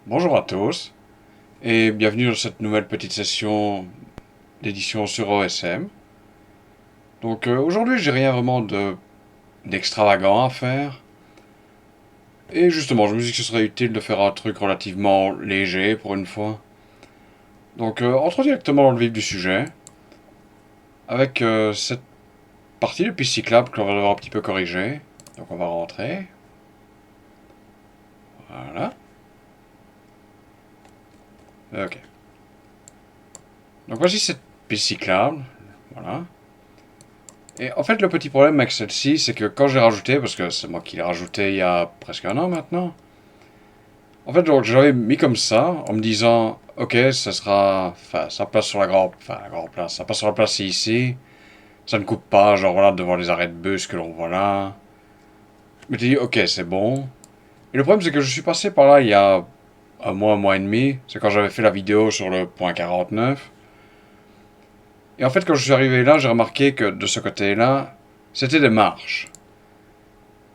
Bonjour à tous et bienvenue dans cette nouvelle petite session d'édition sur OSM. Donc aujourd'hui j'ai rien vraiment d'extravagant à faire. Et justement je me suis dit que ce serait utile de faire un truc relativement léger pour une fois. Donc entrons directement dans le vif du sujet. Avec cette partie de piste cyclable qu'on va devoir un petit peu corriger. Donc on va rentrer. Voilà. Ok. Donc voici cette piste cyclable. Voilà. Et en fait, le petit problème avec celle-ci, c'est que quand j'ai rajouté, parce que c'est moi qui l'ai rajouté il y a presque un an maintenant, en fait, donc j'avais mis comme ça, en me disant, ok, ça sera, enfin, ça passe sur la grande place, ça passe sur la place ici, ça ne coupe pas, genre voilà, devant les arrêts de bus que l'on voit là. Je me dis, ok, c'est bon. Et le problème, c'est que je suis passé par là il y a un mois et demi, c'est quand j'avais fait la vidéo sur le point 49. Et en fait, quand je suis arrivé là, j'ai remarqué que de ce côté-là, c'était des marches.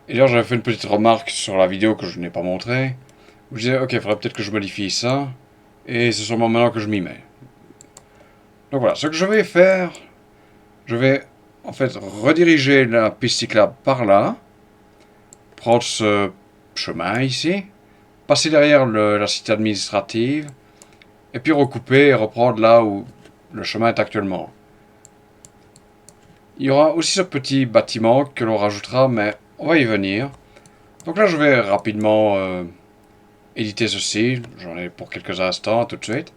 Et d'ailleurs, j'avais fait une petite remarque sur la vidéo que je n'ai pas montrée. Où je disais, ok, il faudrait peut-être que je modifie ça. Et c'est sûrement maintenant que je m'y mets. Donc voilà, ce que je vais faire, je vais en fait rediriger la piste cyclable par là. Prendre ce chemin ici. Passer derrière la cité administrative. Et puis recouper et reprendre là où le chemin est actuellement. Il y aura aussi ce petit bâtiment que l'on rajoutera, mais on va y venir. Donc là, je vais rapidement éditer ceci. J'en ai pour quelques instants, tout de suite.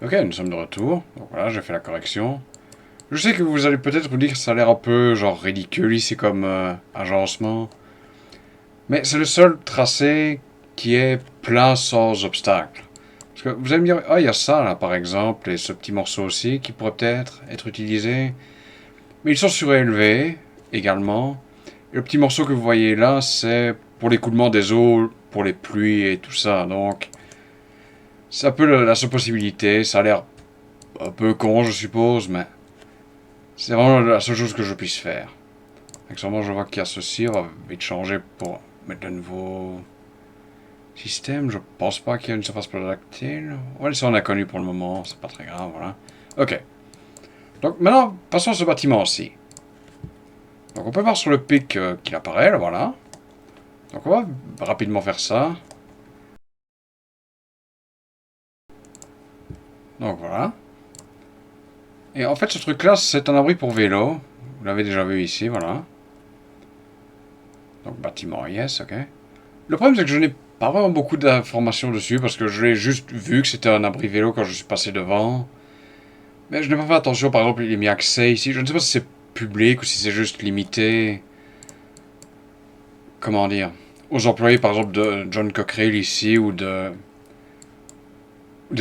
Ok, nous sommes de retour. Donc voilà, j'ai fait la correction. Je sais que vous allez peut-être vous dire que ça a l'air un peu genre ridicule ici comme agencement. Mais c'est le seul tracé qui est plein sans obstacle. Parce que vous allez me dire, ah, il y a ça là par exemple, et ce petit morceau aussi qui pourrait peut-être être utilisé. Mais ils sont surélevés également. Et le petit morceau que vous voyez là, c'est pour l'écoulement des eaux, pour les pluies et tout ça. Donc, c'est un peu la seule possibilité. Ça a l'air un peu con, je suppose, mais c'est vraiment la seule chose que je puisse faire. Actuellement, je vois qu'il y a ceci. On va vite changer pour mettre de nouveaux systèmes. Je pense pas qu'il y ait une surface tactile. On va laisser en inconnu pour le moment. C'est pas très grave, voilà. Ok. Donc maintenant, passons à ce bâtiment-ci. Donc on peut voir sur le pic qu'il apparaît, là, voilà. Donc on va rapidement faire ça. Donc voilà. Et en fait, ce truc-là, c'est un abri pour vélo. Vous l'avez déjà vu ici, voilà. Donc bâtiment, yes, ok. Le problème, c'est que je n'ai pas vraiment beaucoup d'informations dessus parce que je l'ai juste vu que c'était un abri vélo quand je suis passé devant. Mais je n'ai pas fait attention, par exemple, il est mis accès ici. Je ne sais pas si c'est public ou si c'est juste limité. Comment dire, aux employés, par exemple, de John Cockerill ici ou des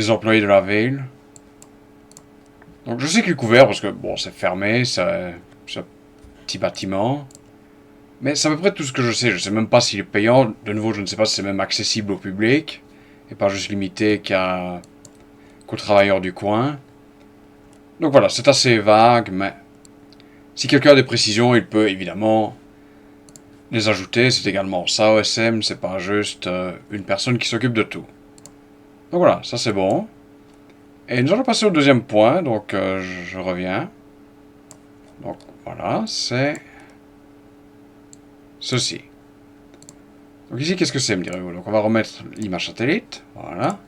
employés de la ville. Donc je sais qu'il est couvert parce que, bon, c'est fermé, c'est un petit bâtiment. Mais c'est à peu près tout ce que je sais. Je sais même pas s'il est payant. De nouveau, je ne sais pas si c'est même accessible au public. Et pas juste limité qu'aux travailleurs du coin. Donc voilà, c'est assez vague, mais si quelqu'un a des précisions, il peut évidemment les ajouter. C'est également ça, OSM, c'est pas juste une personne qui s'occupe de tout. Donc voilà, ça c'est bon. Et nous allons passer au deuxième point, donc je reviens. Donc voilà, c'est ceci. Donc ici, qu'est-ce que c'est, me direz-vous? Donc on va remettre l'image satellite, voilà.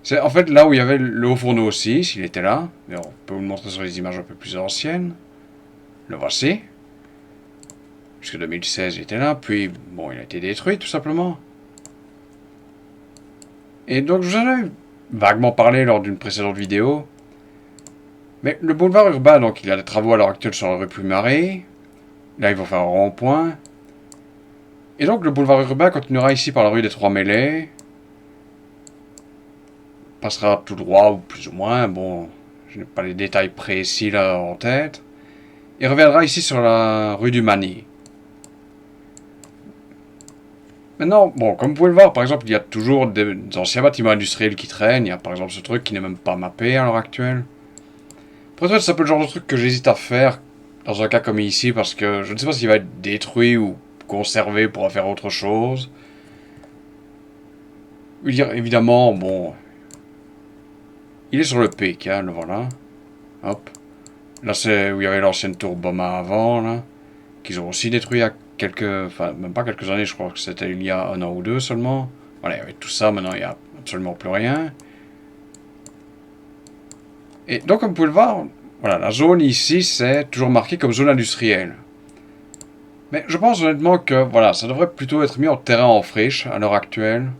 C'est en fait là où il y avait le haut fourneau aussi, s'il était là. Mais on peut vous le montrer sur les images un peu plus anciennes. Le voici. Jusque 2016, il était là. Puis, bon, il a été détruit, tout simplement. Et donc, je vous en avais vaguement parlé lors d'une précédente vidéo. Mais le boulevard urbain, donc, il y a des travaux à l'heure actuelle sur la rue Plumarie. Là, ils vont faire un rond-point. Et donc, le boulevard urbain continuera ici par la rue des Trois Mêlées. Passera tout droit, ou plus ou moins. Bon, je n'ai pas les détails précis là en tête. Et reviendra ici sur la rue du Mani. Maintenant, bon, comme vous pouvez le voir, par exemple, il y a toujours des anciens bâtiments industriels qui traînent. Il y a par exemple ce truc qui n'est même pas mappé à l'heure actuelle. Pour être honnête, c'est un peu le genre de truc que j'hésite à faire dans un cas comme ici, parce que je ne sais pas s'il va être détruit ou conservé pour en faire autre chose. Je veux dire, évidemment, bon, il est sur le pic, hein, le voilà. Hop. Là, c'est où il y avait l'ancienne tour Boma avant, là. Qu'ils ont aussi détruit il y a quelques... Enfin, même pas quelques années, je crois que c'était il y a un an ou deux seulement. Voilà, il y avait tout ça, maintenant il n'y a absolument plus rien. Et donc, comme vous pouvez le voir, voilà, la zone ici, c'est toujours marqué comme zone industrielle. Mais je pense honnêtement que, voilà, ça devrait plutôt être mis en terrain en friche à l'heure actuelle.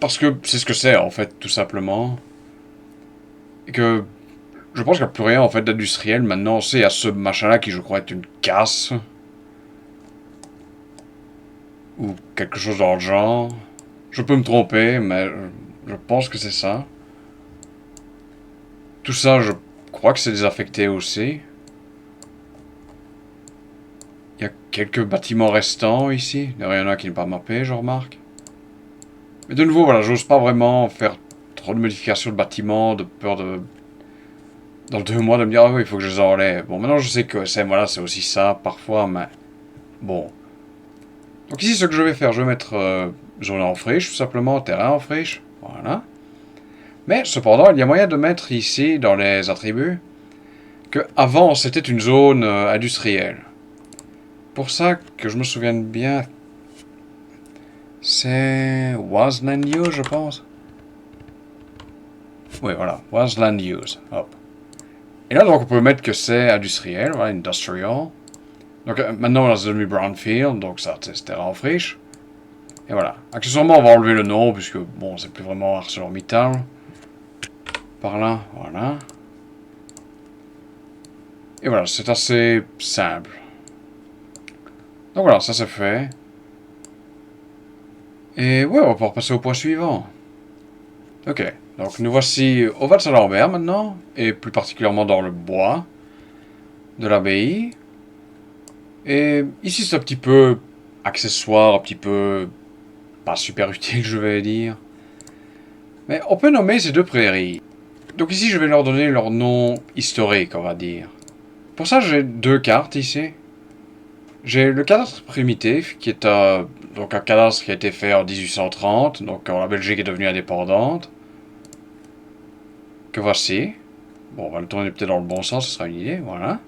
Parce que c'est ce que c'est, en fait, tout simplement. Et que je pense qu'il n'y a plus rien, en fait, d'industriel maintenant. C'est à ce machin-là qui, je crois, est une casse. Ou quelque chose dans le genre. Je peux me tromper, mais je pense que c'est ça. Tout ça, je crois que c'est désaffecté aussi. Il y a quelques bâtiments restants ici. Il y en a un qui n'est pas mappé, je remarque. Mais de nouveau, voilà, j'ose pas vraiment faire trop de modifications de bâtiments, de peur de... Dans 2 mois, de me dire, ah oui, il faut que je les enlève. Bon, maintenant, je sais que c'est voilà, c'est aussi ça, parfois, mais... Bon. Donc ici, ce que je vais faire, je vais mettre zone en friche, tout simplement, terrain en friche. Voilà. Mais, cependant, il y a moyen de mettre ici, dans les attributs, que avant c'était une zone industrielle. Pour ça que je me souvienne bien, c'est was land use, je pense. Oui, voilà, was land use. Hop. Et là, donc, on peut mettre que c'est industriel, voilà, industrial. Donc, maintenant, on a zone brownfield, donc ça, c'est terrain en friche. Et voilà. Accessoirement, on va enlever le nom, puisque, bon, c'est plus vraiment ArcelorMittal. Par là, voilà. Et voilà, c'est assez simple. Donc voilà, ça c'est fait. Et ouais, on va pouvoir passer au point suivant. Ok, donc nous voici au Val-Saint-Lambert maintenant, et plus particulièrement dans le bois de l'abbaye. Et ici c'est un petit peu accessoire, un petit peu pas super utile je vais dire. Mais on peut nommer ces deux prairies. Donc ici je vais leur donner leur nom historique on va dire. Pour ça j'ai deux cartes ici. J'ai le cadastre primitif qui est donc un cadastre qui a été fait en 1830, donc quand la Belgique est devenue indépendante. Que voici. Bon, on va le tourner peut-être dans le bon sens, ce sera une idée, voilà.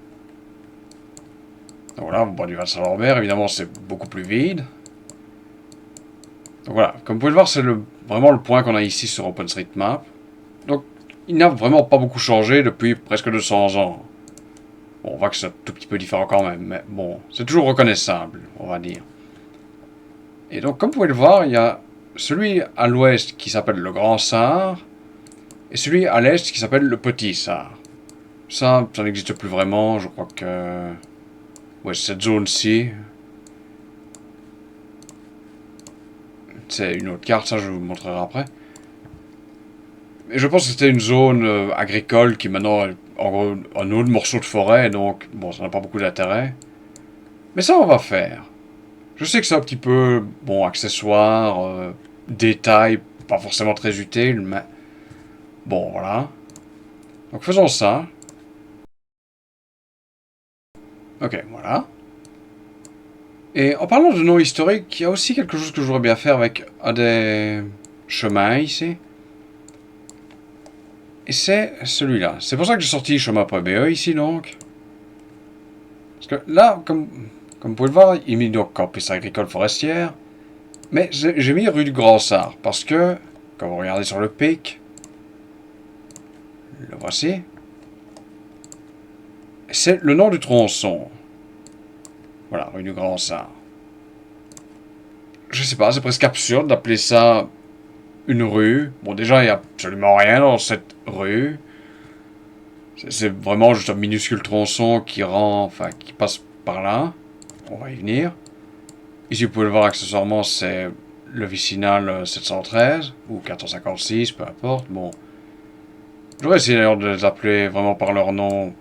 Donc voilà, au bord du Val-Saint-Lambert, évidemment, c'est beaucoup plus vide. Donc voilà, comme vous pouvez le voir, c'est vraiment le point qu'on a ici sur OpenStreetMap. Donc, il n'a vraiment pas beaucoup changé depuis presque 200 ans. Bon, on voit que c'est un tout petit peu différent quand même, mais bon, c'est toujours reconnaissable, on va dire. Et donc, comme vous pouvez le voir, il y a celui à l'ouest qui s'appelle le Grand Sarre, et celui à l'est qui s'appelle le Petit Sarre. Ça n'existe plus vraiment, je crois que... Ouais, cette zone-ci. C'est une autre carte, ça je vous montrerai après. Mais je pense que c'était une zone agricole qui maintenant est en gros un autre morceau de forêt, donc bon, ça n'a pas beaucoup d'intérêt. Mais ça on va faire. Je sais que c'est un petit peu, bon, accessoire, détail, pas forcément très utile, mais bon, voilà. Donc faisons ça. Ok, voilà. Et en parlant de noms historiques, il y a aussi quelque chose que je voudrais bien faire avec un des chemins ici. Et c'est celui-là. C'est pour ça que j'ai sorti chemin.be ici donc. Parce que là, comme vous pouvez le voir, il met donc campus agricole forestière. Mais j'ai mis rue du Grand Sard. Parce que, quand vous regardez sur le pic, le voici. C'est le nom du tronçon. Voilà, rue du Grand Sard. Je sais pas, c'est presque absurde d'appeler ça une rue. Bon, déjà, il n'y a absolument rien dans cette rue. C'est vraiment juste un minuscule tronçon qui enfin, qui passe par là. On va y venir. Ici, vous pouvez le voir accessoirement, c'est le vicinal 713 ou 456, peu importe. Bon, j'aurais essayé d'ailleurs de les appeler vraiment par leur nom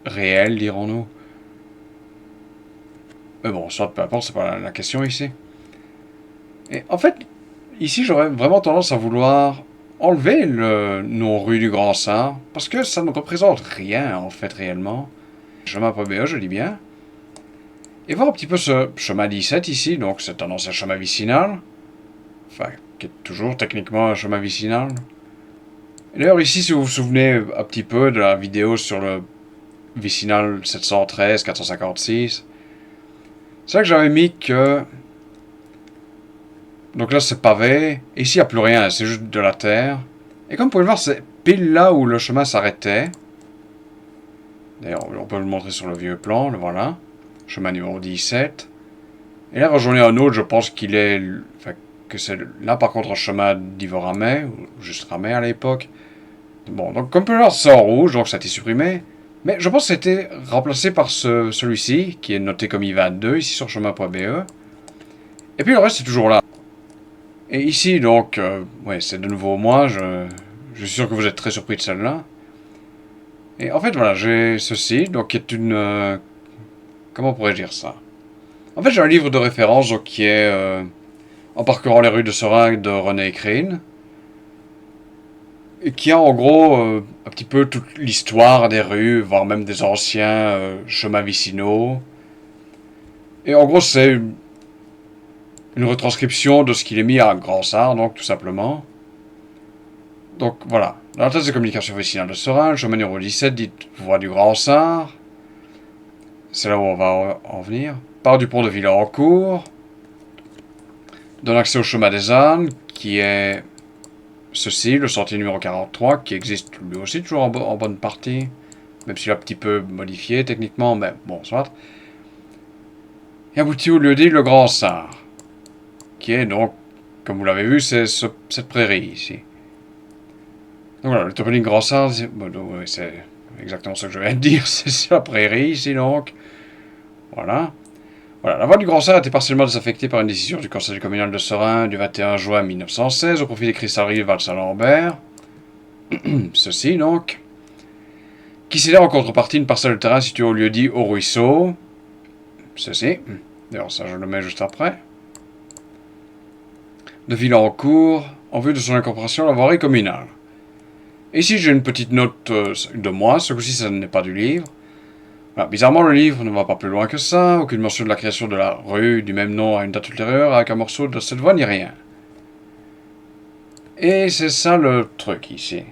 réel, dirons-nous. Mais bon, soit peu importe, c'est pas la question ici. Et en fait, ici, j'aurais vraiment tendance à vouloir enlever le nom rue du Grand Sard, parce que ça ne représente rien, en fait, réellement. Chemin PBE, je dis bien. Et voir un petit peu ce chemin 17 ici, donc c'est un ancien chemin vicinal. Enfin, qui est toujours techniquement un chemin vicinal. Et d'ailleurs, ici, si vous vous souvenez un petit peu de la vidéo sur le vicinal 713-456, c'est là que j'avais mis que... Donc là, c'est pavé. Et ici, il n'y a plus rien, c'est juste de la terre. Et comme vous pouvez le voir, c'est pile là où le chemin s'arrêtait. D'ailleurs, on peut le montrer sur le vieux plan, le voilà. Chemin numéro 17. Et là, rejoignez un autre, je pense qu'il est... Enfin, que c'est là, par contre, un chemin d'Ivoramais, ou juste Ramais à l'époque. Bon, donc comme vous pouvez le voir, c'est en rouge, donc ça a été supprimé. Mais je pense que c'était remplacé par celui-ci, qui est noté comme I22, ici sur chemin.be. Et puis le reste, c'est toujours là. Et ici, donc, ouais, c'est de nouveau moi, je suis sûr que vous êtes très surpris de celle-là. Et en fait, voilà, j'ai ceci, donc qui est une... comment pourrais-je dire ça? En fait, j'ai un livre de référence, donc, qui est En parcourant les rues de Seringue de René Écrine. Et qui a en gros un petit peu toute l'histoire des rues, voire même des anciens chemins vicinaux. Et en gros, c'est une retranscription de ce qu'il est mis à Grand Sard, donc tout simplement. Donc voilà, dans la tasse de communication vicinale de Seringue, chemin numéro 17, dit voie du Grand Sard. C'est là où on va en venir. Part du pont de Villencourt. Donne accès au chemin des ânes, qui est ceci, le sentier numéro 43, qui existe lui aussi toujours en bonne partie. Même s'il a un petit peu modifié techniquement, mais bon, soit. Et aboutit au lieu dit le Grand Sard, qui est donc, comme vous l'avez vu, c'est cette prairie ici. Donc voilà, le toponyme Grand Sard, c'est exactement ce que je viens de dire, c'est la prairie ici donc. Voilà. Voilà, la voie du Grand Sard a été partiellement désaffectée par une décision du Conseil communal de Seringue du 21 juin 1916 au profit des cristalleries de Val-Saint-Lambert. Ceci donc. Qui cédait en contrepartie une parcelle de terrain située au lieu dit au ruisseau. Ceci. D'ailleurs, ça je le mets juste après. De Villencourt, en vue de son incorporation à la voirie communale. Et ici, j'ai une petite note de moi. Ce coup-ci, ça n'est pas du livre. Voilà, bizarrement, le livre ne va pas plus loin que ça. Aucune mention de la création de la rue du même nom à une date ultérieure, avec un morceau de cette voie ni rien. Et c'est ça le truc ici.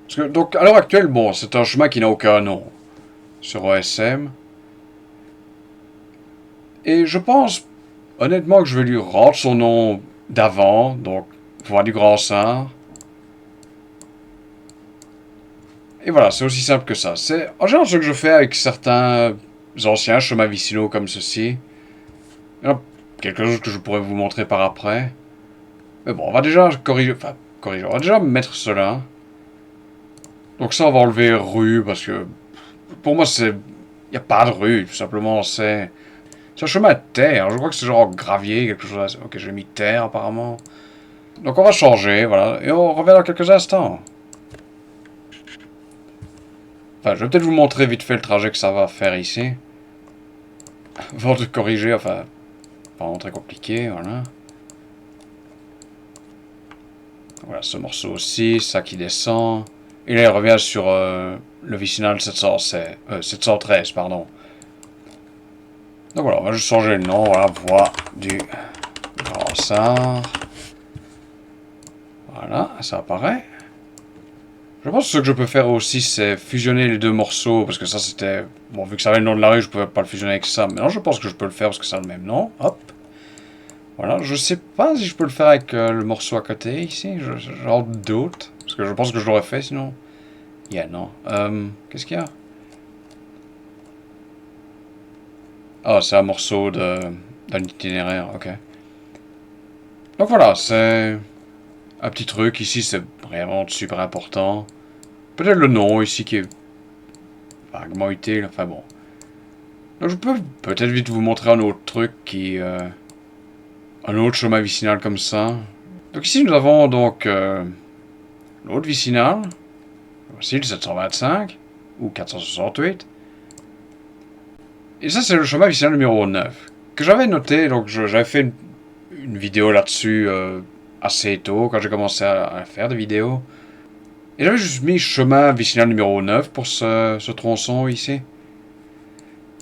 Parce que, donc, à l'heure actuelle, bon, c'est un chemin qui n'a aucun nom sur OSM. Et je pense, honnêtement, que je vais lui rendre son nom d'avant, donc voie du Grand Sard. Et voilà, c'est aussi simple que ça. C'est en général ce que je fais avec certains anciens chemins vicinaux comme ceci. Il y en a quelque chose que je pourrais vous montrer par après. Mais bon, on va déjà corriger, on va déjà mettre cela. Donc ça, on va enlever rue, parce que pour moi, c'est... Il n'y a pas de rue, tout simplement, c'est un chemin de terre. Je crois que c'est genre gravier, quelque chose. Ok, j'ai mis terre, apparemment. Donc on va changer, voilà. Et on revient dans quelques instants. Enfin, je vais peut-être vous montrer vite fait le trajet que ça va faire ici. Avant de corriger, enfin... Pas vraiment très compliqué, voilà. Voilà, ce morceau aussi, ça qui descend. Et là, il revient sur le vicinal 713, pardon. Donc voilà, on va juste changer le nom, voilà, voie du Grand Sard. Voilà, ça apparaît. Je pense que ce que je peux faire aussi, c'est fusionner les deux morceaux, parce que ça c'était... Bon, vu que ça avait le nom de la rue, je pouvais pas le fusionner avec ça. Maintenant, je pense que je peux le faire parce que ça a le même nom. Hop. Voilà, je sais pas si je peux le faire avec le morceau à côté, ici. J'en doute. Parce que je pense que je l'aurais fait, sinon... Yeah, non. Qu'est-ce qu'il y a? Ah, c'est un morceau d'un itinéraire, ok. Donc voilà, c'est... Un petit truc, ici, c'est vraiment super important. Peut-être le nom, ici, qui est... vaguement utile, enfin bon. Donc je peux peut-être vite vous montrer un autre truc qui... un autre chemin vicinal comme ça. Donc ici, nous avons donc... l'autre vicinal. Voici le 725. Ou 468. Et ça, c'est le chemin vicinal numéro 9. Que j'avais noté, donc j'avais fait une vidéo là-dessus assez tôt, quand j'ai commencé à faire des vidéos. Et j'avais juste mis chemin vicinal numéro 9 pour ce tronçon ici.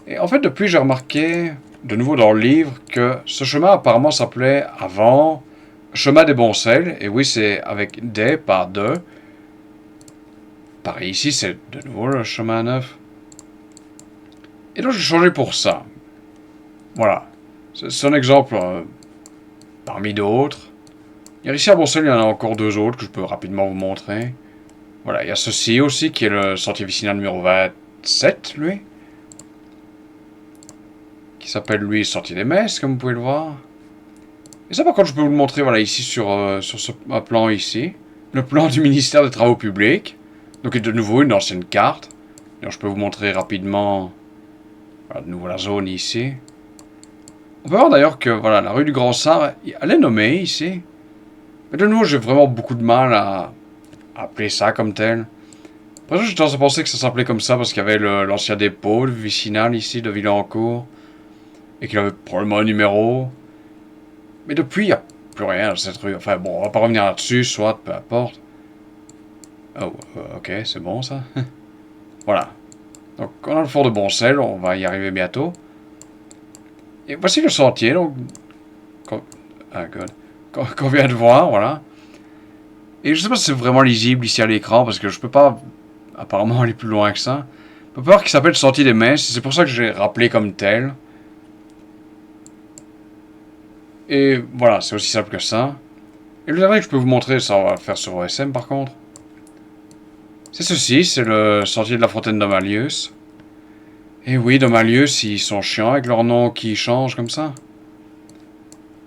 Et en fait, depuis, j'ai remarqué, de nouveau dans le livre, que ce chemin apparemment s'appelait avant chemin des Boncelles. Et oui, c'est avec des, pas de. Pareil, ici, c'est de nouveau le chemin 9. Et donc, j'ai changé pour ça. Voilà. C'est un exemple parmi d'autres. Ici à Boncelles, il y en a encore deux autres que je peux rapidement vous montrer. Voilà, il y a ceci aussi qui est le sentier vicinal numéro 27, lui. Qui s'appelle, lui, Sentier des Messes, comme vous pouvez le voir. Et ça, par contre, je peux vous le montrer, voilà, ici, sur ce plan ici. Le plan du ministère des Travaux Publics. Donc, de nouveau, une ancienne carte. Donc, je peux vous montrer rapidement, voilà, de nouveau la zone ici. On peut voir d'ailleurs que, voilà, la rue du Grand Sard, elle est nommée ici. Mais de nouveau, j'ai vraiment beaucoup de mal à appeler ça comme tel. Après, j'ai tendance à penser que ça s'appelait comme ça parce qu'il y avait l'ancien dépôt, le vicinal ici de Villancourt. Et qu'il avait probablement un numéro. Mais depuis, il n'y a plus rien dans cette rue. Enfin bon, on va pas revenir là-dessus, soit, peu importe. Oh, ok, c'est bon ça. Voilà. Donc, on a le fort de Boncelles, on va y arriver bientôt. Et voici le sentier, donc... Qu'on vient de voir, voilà. Et je sais pas si c'est vraiment lisible ici à l'écran, parce que je peux pas apparemment aller plus loin que ça. On peut voir qu'il s'appelle Sentier des Messes, c'est pour ça que j'ai rappelé comme tel. Et voilà, c'est aussi simple que ça. Et le dernier que je peux vous montrer, ça on va le faire sur OSM par contre. C'est ceci, c'est le sentier de la fontaine de Malius. Et oui, de Malius, ils sont chiants avec leur nom qui change comme ça.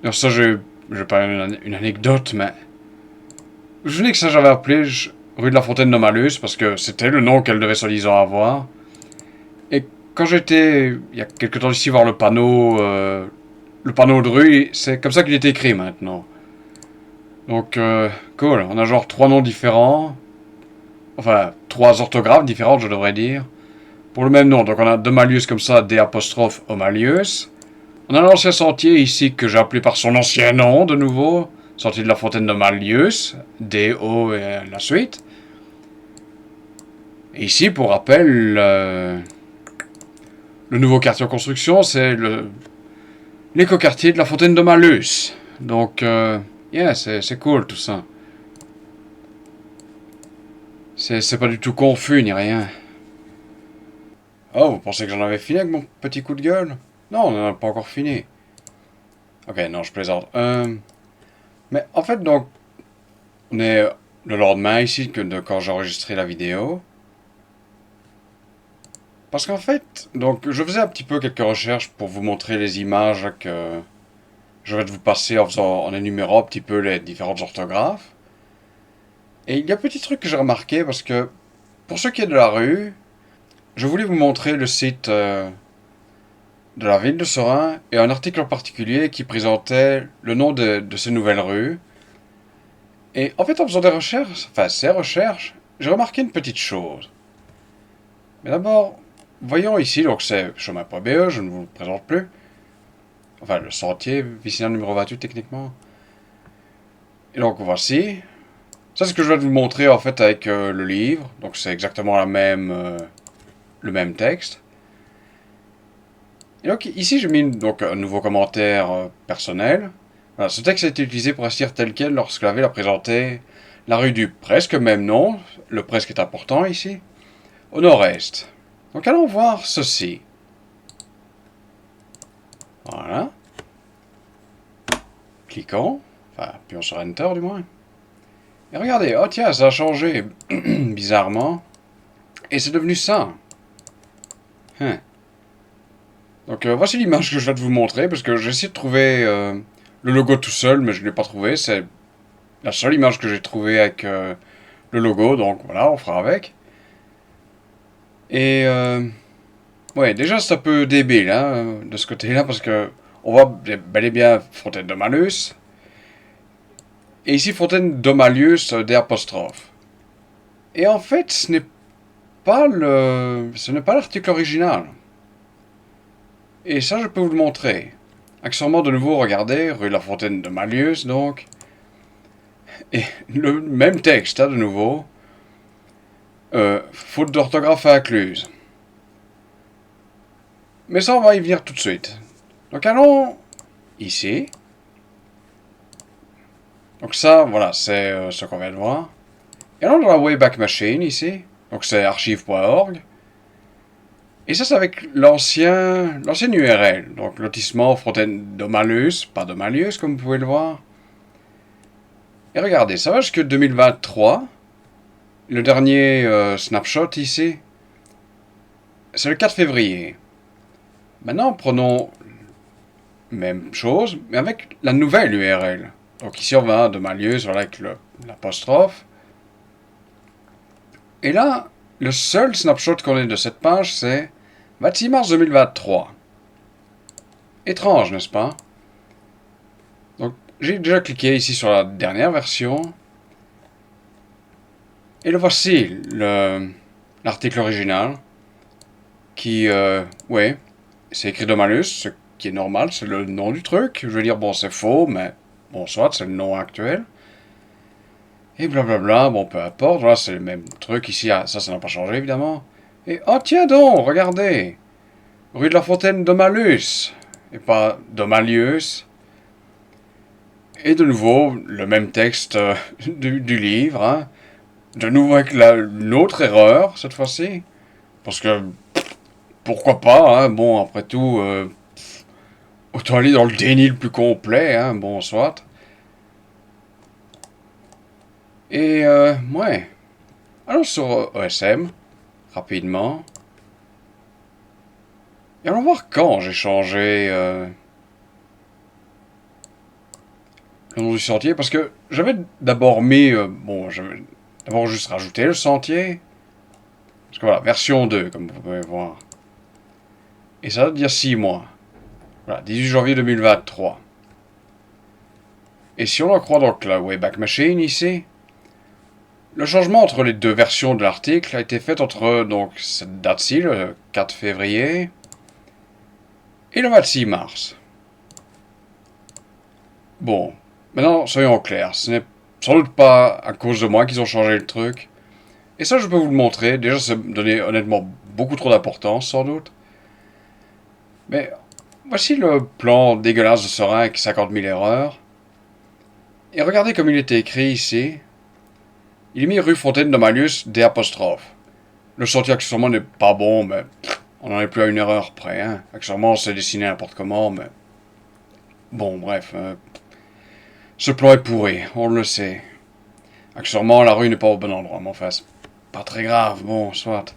Alors ça, je vais pas une anecdote, mais... Je venais que ça, j'avais appelé rue de la fontaine de Malius, parce que c'était le nom qu'elle devait soi-disant avoir. Et quand j'étais, il y a quelque temps ici, voir le panneau de rue, c'est comme ça qu'il est écrit maintenant. Donc, cool, on a genre trois noms différents. Enfin, trois orthographes différentes, je devrais dire. Pour le même nom, donc on a de Malius comme ça, D apostrophe Malius. On a l'ancien sentier ici que j'ai appelé par son ancien nom de nouveau. Sentier de la fontaine de Malius, D-O et la suite. Et ici, pour rappel, le nouveau quartier en construction, c'est l'écoquartier de la fontaine de Malus. Donc, yeah, c'est cool tout ça. C'est pas du tout confus ni rien. Oh, vous pensez que j'en avais fini avec mon petit coup de gueule? Non, on n'en a pas encore fini. Ok, non, je plaisante. Mais en fait, donc, on est le lendemain ici de quand j'ai enregistré la vidéo. Parce qu'en fait, donc, je faisais un petit peu quelques recherches pour vous montrer les images que je vais vous passer en énumérant un petit peu les différentes orthographes. Et il y a un petit truc que j'ai remarqué parce que, pour ce qui est de la rue, je voulais vous montrer le site de la ville de Sorin et un article en particulier qui présentait le nom de ces nouvelles rues. Et en fait, en faisant des recherches, enfin ces recherches, j'ai remarqué une petite chose. Mais d'abord, voyons ici, donc c'est chemin.be, je ne vous le présente plus. Enfin, le sentier vicinal numéro 28 techniquement. Et donc voici. Ça, c'est ce que je vais vous montrer en fait avec le livre. Donc c'est exactement le même texte. Et donc ici, j'ai mis donc, un nouveau commentaire personnel. Voilà, ce texte a été utilisé pour ainsi dire tel quel lorsque la ville a présenté la rue du presque même nom. Le presque est important ici. Au nord-est. Donc allons voir ceci. Voilà. Cliquons. Enfin, appuyons sur Enter du moins. Et regardez, oh tiens, ça a changé. Bizarrement. Et c'est devenu ça. Hein. Donc voici l'image que je vais vous montrer, parce que j'ai essayé de trouver le logo tout seul, mais je ne l'ai pas trouvé. C'est la seule image que j'ai trouvée avec le logo, donc voilà, on fera avec. Et ouais, déjà c'est un peu débile de ce côté-là, parce que on voit bel et bien Fontaine de Malus. Et ici Fontaine de Malius d'apostrophe. Et en fait, ce n'est pas l'article original. Et ça, je peux vous le montrer. Accessoirement, de nouveau, regardez, rue de la Fontaine de Mallius, donc. Et le même texte, hein, de nouveau. Faute d'orthographe incluse. Mais ça, on va y venir tout de suite. Donc allons ici. Donc ça, voilà, c'est ce qu'on vient de voir. Et allons dans la Wayback Machine, ici. Donc c'est archive.org. Et ça, c'est avec l'ancienne URL. Donc lotissement Fontaine de Mallius, pas de Mallius, comme vous pouvez le voir. Et regardez, ça va jusque 2023. Le dernier snapshot ici, c'est le 4 février. Maintenant, prenons même chose, mais avec la nouvelle URL. Donc ici, on va de Mallius, voilà, avec l'apostrophe. Et là, le seul snapshot qu'on ait de cette page, c'est 26 mars 2023. Étrange, n'est-ce pas? Donc, j'ai déjà cliqué ici sur la dernière version. Et le voici, l'article original. Qui, ouais, c'est écrit de Mallius, ce qui est normal, c'est le nom du truc. Je veux dire, bon, c'est faux, mais bon, soit, c'est le nom actuel. Et blablabla, bon, peu importe, voilà, c'est le même truc ici, ça n'a pas changé, évidemment. Et, oh, tiens donc, regardez! Rue de la Fontaine de Mallius, et pas de Mallius. Et de nouveau, le même texte du livre, hein. De nouveau avec une autre erreur, cette fois-ci. Parce que, pourquoi pas, hein, bon, après tout, autant aller dans le déni le plus complet, hein, bon, soit. Et, ouais. Allons sur OSM, rapidement. Et allons voir quand j'ai changé le nom du sentier, parce que j'avais d'abord mis, bon, j'avais d'abord juste rajouté le sentier. Parce que voilà, version 2, comme vous pouvez voir. Et ça date d'il y a 6 mois. Voilà, 18 janvier 2023. Et si on en croit donc la Wayback Machine ici, le changement entre les deux versions de l'article a été fait entre donc cette date-ci, le 4 février, et le 26 mars. Bon, maintenant soyons clairs, ce n'est sans doute pas à cause de moi qu'ils ont changé le truc. Et ça, je peux vous le montrer. Déjà, ça me donnait honnêtement beaucoup trop d'importance, sans doute. Mais voici le plan dégueulasse de Seraing avec 50 000 erreurs. Et regardez comme il était écrit ici. Il est mis rue Fontaine de Mallius, D'. Le sentier accessoirement n'est pas bon, mais on n'en est plus à une erreur près. Hein. Accessoirement, c'est dessiné n'importe comment, mais... Bon, bref. Ce plan est pourri, on le sait. Accessoirement, la rue n'est pas au bon endroit, mais enfin, c'est pas très grave, bon, soit.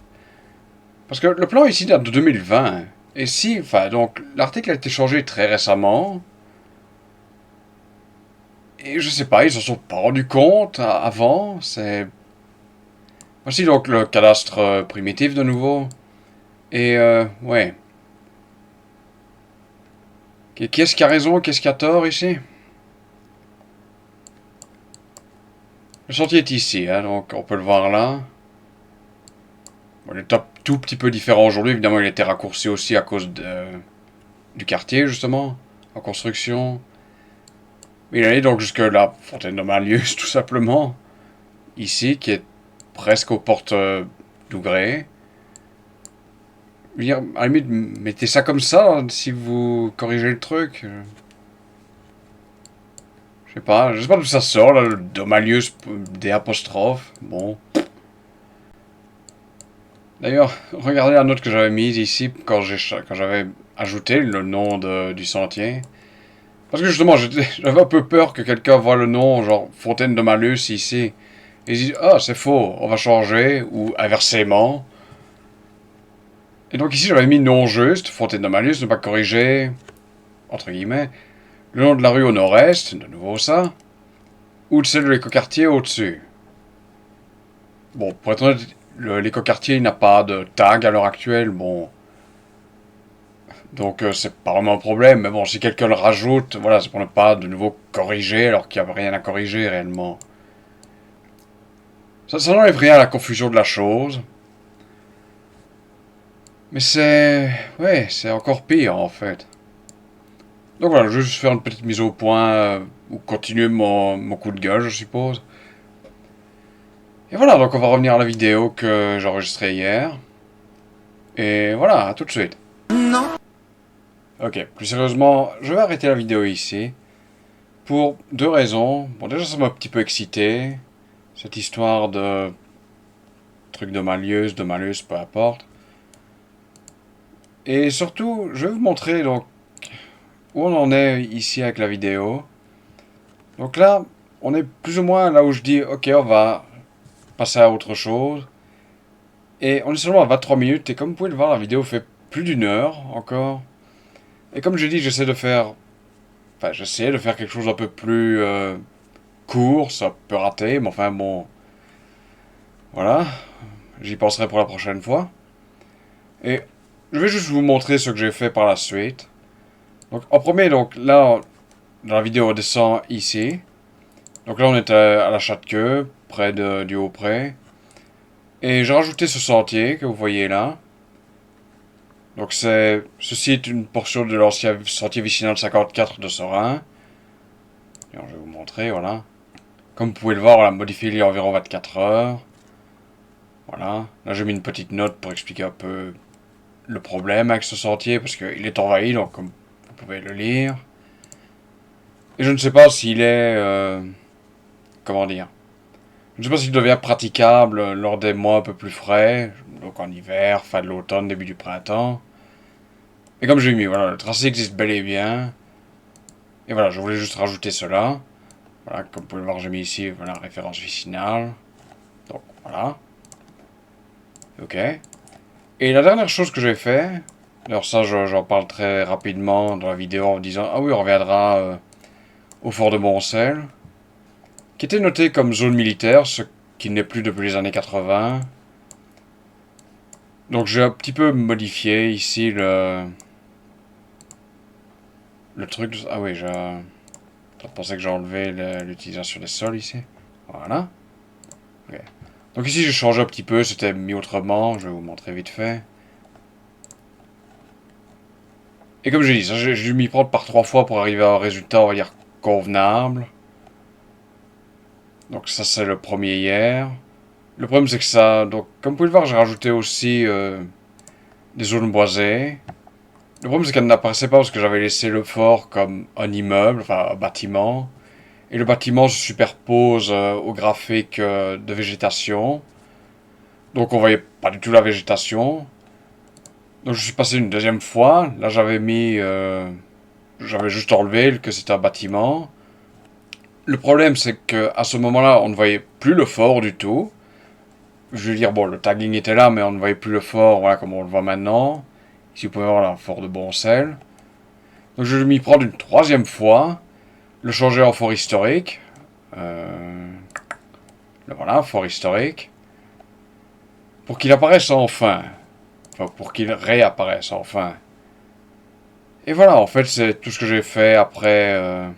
Parce que le plan ici date de 2020. Et si, enfin, donc, l'article a été changé très récemment. Et je sais pas, ils s'en sont pas rendus compte avant, c'est... Voici donc le cadastre primitif de nouveau. Et ouais. Qu'est-ce qui a raison, qu'est-ce qui a tort ici? Le sentier est ici, hein, donc on peut le voir là. Bon, il est tout petit peu différent aujourd'hui, évidemment il a été raccourci aussi à cause du quartier justement, en construction. Il allait donc jusque la Fontaine de Mallius tout simplement. Ici, qui est presque aux portes d'Ougré. À la limite, mettez ça comme ça, hein, si vous corrigez le truc. Je sais pas d'où ça sort, là, le Domalius, des apostrophes, bon. D'ailleurs, regardez la note que j'avais mise ici quand j'avais ajouté le nom du sentier. Parce que justement, j'avais un peu peur que quelqu'un voit le nom, genre Fontaine de Mallius ici, et se dise, ah, c'est faux, on va changer, ou inversement. Et donc ici, j'avais mis non juste, Fontaine de Mallius, ne pas corriger, entre guillemets, le nom de la rue au nord-est, de nouveau ça, ou celle de l'écoquartier au-dessus. Bon, pour être honnête, l'écoquartier n'a pas de tag à l'heure actuelle, bon. Donc c'est pas vraiment un problème, mais bon, si quelqu'un le rajoute, voilà, c'est pour ne pas de nouveau corriger alors qu'il n'y a rien à corriger réellement. Ça n'enlève rien à la confusion de la chose. Mais c'est... ouais, c'est encore pire en fait. Donc voilà, je vais juste faire une petite mise au point, ou continuer mon coup de gueule, je suppose. Et voilà, donc on va revenir à la vidéo que j'ai enregistrée hier. Et voilà, à tout de suite. Non. Ok, plus sérieusement, je vais arrêter la vidéo ici. Pour deux raisons. Bon, déjà, ça m'a un petit peu excité. Cette histoire de truc de malus, peu importe. Et surtout, je vais vous montrer donc où on en est ici avec la vidéo. Donc là, on est plus ou moins là où je dis, ok, on va passer à autre chose. Et on est seulement à 23 minutes, et comme vous pouvez le voir, la vidéo fait plus d'une heure encore. Et comme je dis, j'essaie de faire... Enfin, j'essaie de faire quelque chose un peu plus court, ça peut rater, mais enfin bon... Voilà, j'y penserai pour la prochaine fois. Et je vais juste vous montrer ce que j'ai fait par la suite. Donc en premier, donc là, dans la vidéo, on descend ici. Donc là, on est à la Châteauqueux, près du Haut-Pré. Et j'ai rajouté ce sentier que vous voyez là. Donc ceci est une portion de l'ancien sentier vicinal 54 de Serein. Alors, je vais vous montrer, voilà. Comme vous pouvez le voir, on a modifié il y a environ 24 heures. Voilà. Là, j'ai mis une petite note pour expliquer un peu le problème avec ce sentier, parce qu'il est envahi, donc comme vous pouvez le lire. Et je ne sais pas s'il est... comment dire? Je ne sais pas s'il devient praticable lors des mois un peu plus frais, donc en hiver, fin de l'automne, début du printemps. Et comme j'ai mis, voilà, le tracé existe bel et bien. Et voilà, je voulais juste rajouter cela. Voilà, comme vous pouvez le voir, j'ai mis ici, voilà, référence vicinale. Donc, voilà. Ok. Et la dernière chose que j'ai fait, alors ça, j'en parle très rapidement dans la vidéo en disant, ah oui, on reviendra au fort de Moncel, qui était noté comme zone militaire, ce qui n'est plus depuis les années 80. Donc j'ai un petit peu modifié ici le truc. Ah oui, je pensais que j'ai enlevé l'utilisation des sols ici. Voilà. Okay. Donc ici j'ai changé un petit peu, c'était mis autrement, je vais vous montrer vite fait. Et comme j'ai dit, j'ai dû m'y prendre par 3 fois pour arriver à un résultat, on va dire, convenable. Donc ça c'est le premier hier. Le problème c'est que ça... Donc comme vous pouvez le voir, j'ai rajouté aussi des zones boisées. Le problème c'est qu'elle n'apparaissait pas parce que j'avais laissé le fort comme un immeuble, enfin un bâtiment. Et le bâtiment se superpose au graphique de végétation. Donc on voyait pas du tout la végétation. Donc je suis passé une deuxième fois. Là j'avais mis... j'avais juste enlevé que c'était un bâtiment. Le problème c'est que à ce moment-là on ne voyait plus le fort du tout. Je veux dire, bon, le tagging était là, mais on ne voyait plus le fort, voilà, comme on le voit maintenant. Ici, vous pouvez voir le fort de Boncel. Donc, je vais m'y prendre une troisième fois. Le changer en fort historique. Le voilà, fort historique. Pour qu'il apparaisse enfin. Enfin, pour qu'il réapparaisse enfin. Et voilà, en fait, c'est tout ce que j'ai fait après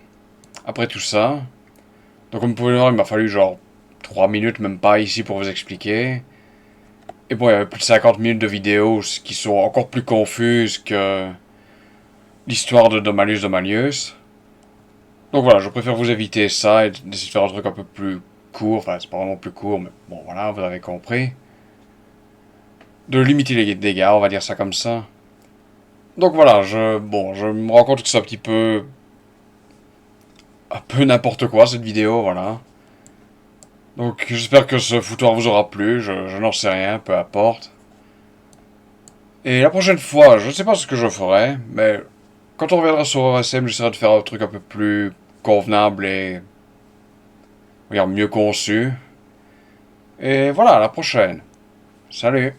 tout ça. Donc, comme vous pouvez le voir, il m'a fallu genre 3 minutes, même pas ici, pour vous expliquer. Et bon, il y avait plus de 50 minutes de vidéos qui sont encore plus confuses que l'histoire de Domalus Domalius. Donc voilà, je préfère vous éviter ça et d'essayer de faire un truc un peu plus court. Enfin, c'est pas vraiment plus court, mais bon, voilà, vous avez compris. De limiter les dégâts, on va dire ça comme ça. Donc voilà, je me rends compte que c'est un peu n'importe quoi cette vidéo, voilà. Donc j'espère que ce foutoir vous aura plu, je n'en sais rien, peu importe. Et la prochaine fois, je ne sais pas ce que je ferai, mais quand on reviendra sur OSM, j'essaierai de faire un truc un peu plus convenable et on va dire, mieux conçu. Et voilà, à la prochaine. Salut!